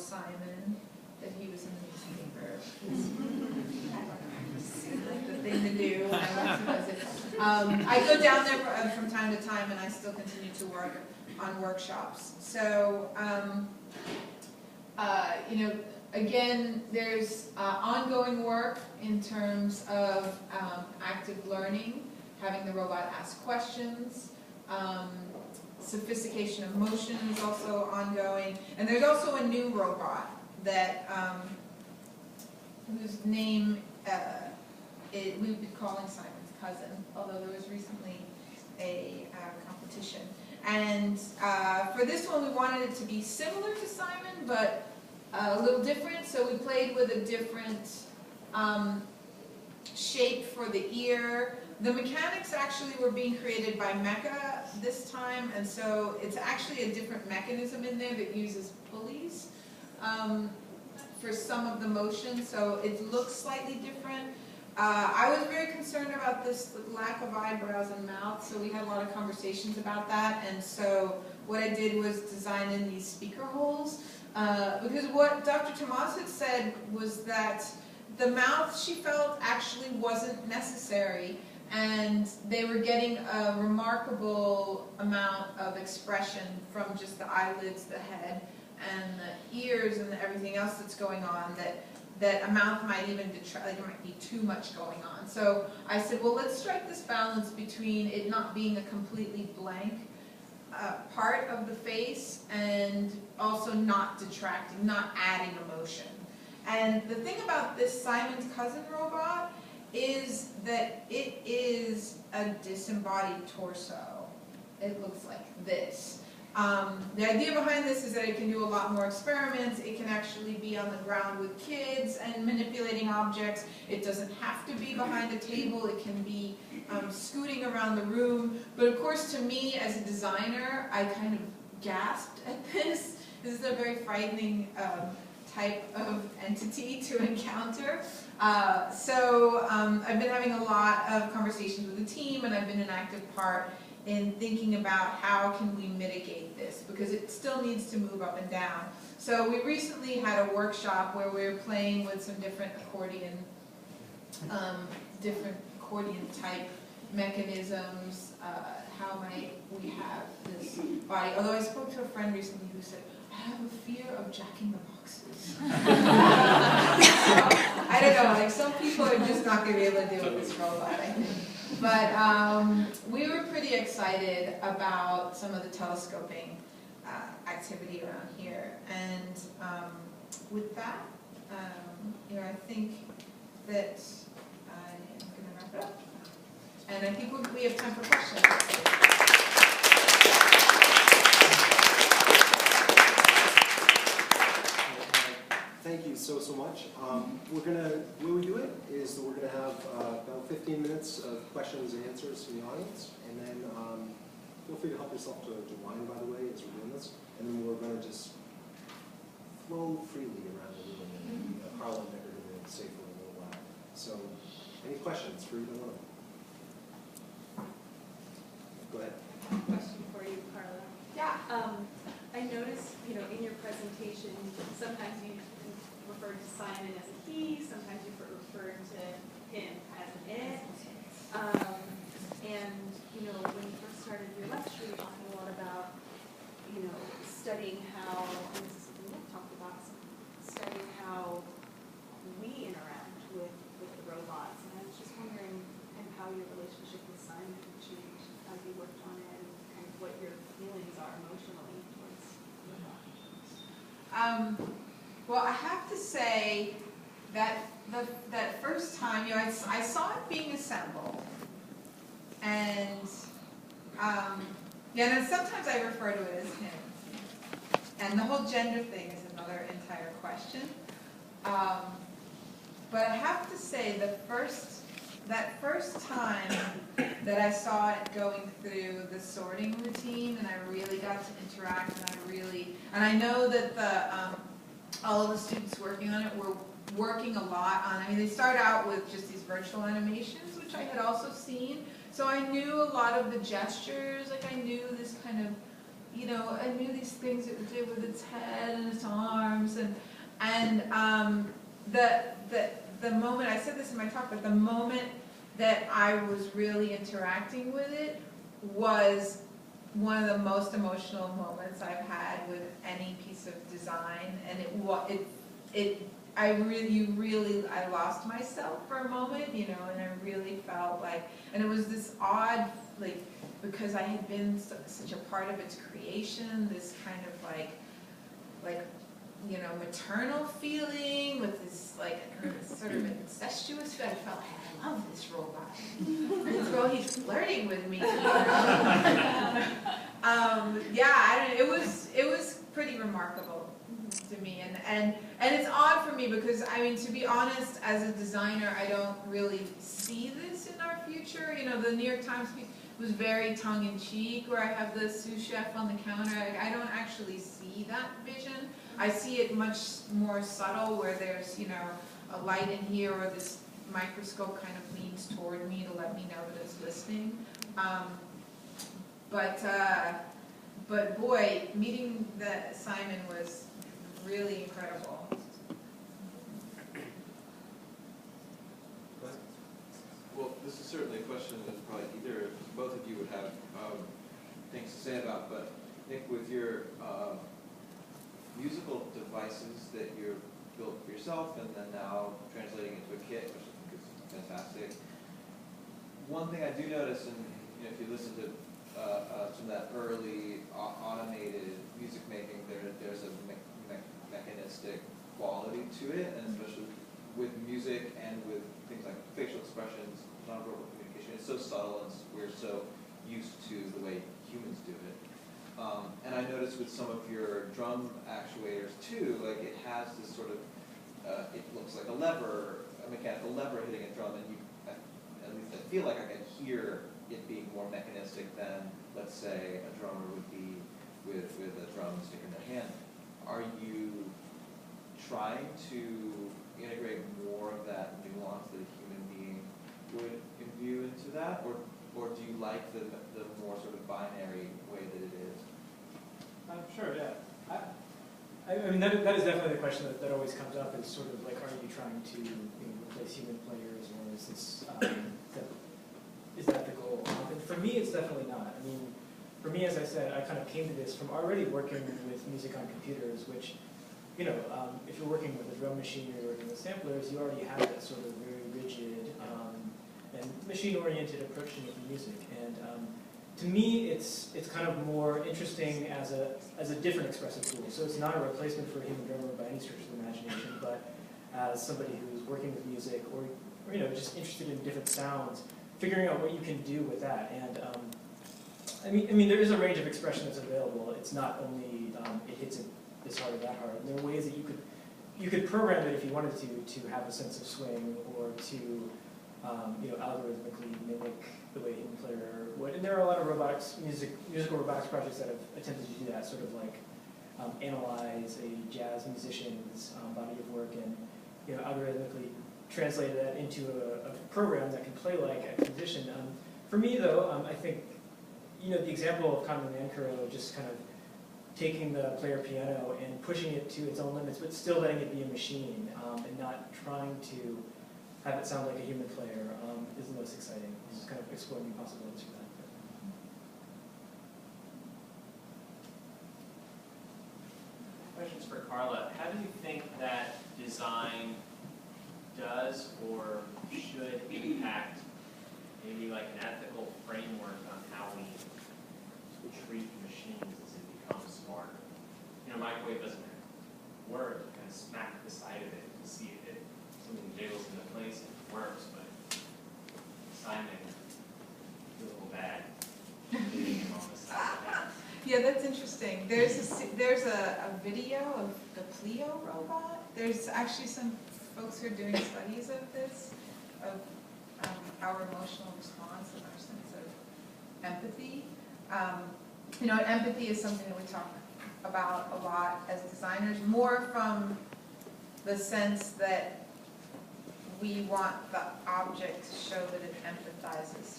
Simon that he was in the newspaper. Seemed like the thing to do when I went to visit. I go down there from time to time, and I still continue to work on workshops. So, you know, again, there's ongoing work in terms of active learning, having the robot ask questions. Sophistication of motion is also ongoing. And there's also a new robot that, whose name we would be calling Simon's cousin, although there was recently a competition. And for this one, we wanted it to be similar to Simon, but a little different. So we played with a different shape for the ear. The mechanics actually were being created by Mecha this time, and so it's actually a different mechanism in there that uses pulleys for some of the motion, so it looks slightly different. I was very concerned about this lack of eyebrows and mouth, so we had a lot of conversations about that, and so what I did was design in these speaker holes, because what Dr. Tomas had said was that the mouth, she felt, actually wasn't necessary, and they were getting a remarkable amount of expression from just the eyelids, the head, and the ears, and everything else that's going on, that a mouth might even detract, like there might be too much going on. So I said, well, let's strike this balance between it not being a completely blank part of the face, and also not detracting, not adding emotion. And the thing about this Simon's cousin robot is that it is a disembodied torso. It looks like this. The idea behind this is that it can do a lot more experiments. It can actually be on the ground with kids and manipulating objects. It doesn't have to be behind a table. It can be scooting around the room. But of course, to me, as a designer, I kind of gasped at this. This is a very frightening type of entity to encounter. So I've been having a lot of conversations with the team, and I've been an active part in thinking about how can we mitigate this, because it still needs to move up and down. So we recently had a workshop where we were playing with some different accordion type mechanisms. How might we have this body? Although I spoke to a friend recently who said, I have a fear of jacking the boxes. So, I don't know, like some people are just not going to be able to deal with this robot, I think. But we were pretty excited about some of the telescoping activity around here. And with that, you know, I think that I am going to wrap it up. And I think we have time for questions. Thank you so much. The way we do it is we're gonna have about 15 minutes of questions and answers from the audience, and then feel free to help yourself to wine, by the way, as we're doing this, and then we're gonna just flow freely around the room, and Carla and Nick are gonna stay for a little while. So, any questions for either one of them? Go ahead. Question for you, Carla. Yeah. I noticed, you know, in your presentation, sometimes you refer to Simon as a he, sometimes you refer to him as an it. And, you know, when you first started your lecture, you talked a lot about, you know, studying how, and this is something Nick talked about, studying how we interact with the robots. And I was just wondering how your relationship with Simon changed as you worked on it, and kind of what your feelings are emotionally towards robots. Well, I have to say that that first time, you know, I saw it being assembled, and yeah, and sometimes I refer to it as him. And the whole gender thing is another entire question. But I have to say that first time that I saw it going through the sorting routine, and I really got to interact, and I know that all of the students working on it were working a lot on, I mean, they start out with just these virtual animations, which I had also seen, so I knew a lot of the gestures, like I knew this kind of, you know, I knew these things it did with its head and its arms, and And the moment, I said this in my talk, but the moment that I was really interacting with it was one of the most emotional moments I've had with any piece of design. And I lost myself for a moment, you know, and I really felt like, and it was this odd, like, because I had been such a part of its creation, this kind of like, you know, maternal feeling with this like sort of incestuous feel. I felt like, I love this robot. He's flirting with me. You know? Yeah, it was pretty remarkable to me, and it's odd for me because, I mean, to be honest, as a designer, I don't really see this in our future. You know, the New York Times was very tongue-in-cheek, where I have the sous chef on the counter. I don't actually see that vision. I see it much more subtle, where there's, you know, a light in here, or this microscope kind of leans toward me to let me know that it's listening. But boy, meeting Simon was really incredible. Well, this is certainly a question that probably both of you would have things to say about, but Nick, with your musical devices that you're built for yourself and then now translating into a kit, which I think is fantastic. One thing I do notice, and you know, if you listen to some of that early automated music making, there's a mechanistic quality to it, and especially with music and with things like facial expressions, nonverbal communication, it's so subtle and we're so used to the way humans do it. And I noticed with some of your drum actuators too, like it has this sort of, it looks like a lever, a mechanical lever hitting a drum, and at least I feel like I can hear it being more mechanistic than, let's say, a drummer would be with a drumstick in their hand. Are you trying to integrate more of that nuance that a human being would imbue into that, or do you like the more sort of binary way that it is? Sure, yeah. I mean, that is definitely the question that always comes up, is sort of like, are you trying to, you know, replace human players, or is this, is that the goal? And for me, it's definitely not. I mean, for me, as I said, I kind of came to this from already working with music on computers, which, you know, if you're working with a drum machine or you're working with samplers, you already have that sort of very rigid and machine-oriented approach to making music. And to me, it's kind of more interesting as a different expressive tool. So it's not a replacement for a human drummer by any stretch of the imagination, but as somebody who's working with music, or you know, just interested in different sounds, figuring out what you can do with that. And I mean, there is a range of expression that's available. It's not only it hits it this hard or that hard. And there are ways that you could program it if you wanted to have a sense of swing, or to you know, algorithmically mimic the way a human player would. And there are a lot of musical robotics projects that have attempted to do that, sort of like analyze a jazz musician's body of work and, you know, algorithmically translate that into a program that can play like a musician. For me, though, I think, you know, the example of Conway Mancuro just kind of taking the player piano and pushing it to its own limits, but still letting it be a machine, and not trying to have it sound like a human player, is the most exciting. Just kind of exploring new possibilities for that. Questions for Carla. How do you think that design does or should impact maybe like an ethical framework on how we treat machines as it becomes smarter? You know, microwave doesn't work. You kind of smack the side of it to see if something jiggles into place and it works, but Simon is a little bad hitting him on the side of the head. Yeah, that's interesting. There's a video of the Pleo robot. There's actually some folks who are doing studies of this, of our emotional response and our sense of empathy. You know, empathy is something that we talk about a lot as designers, more from the sense that we want the object to show that it empathizes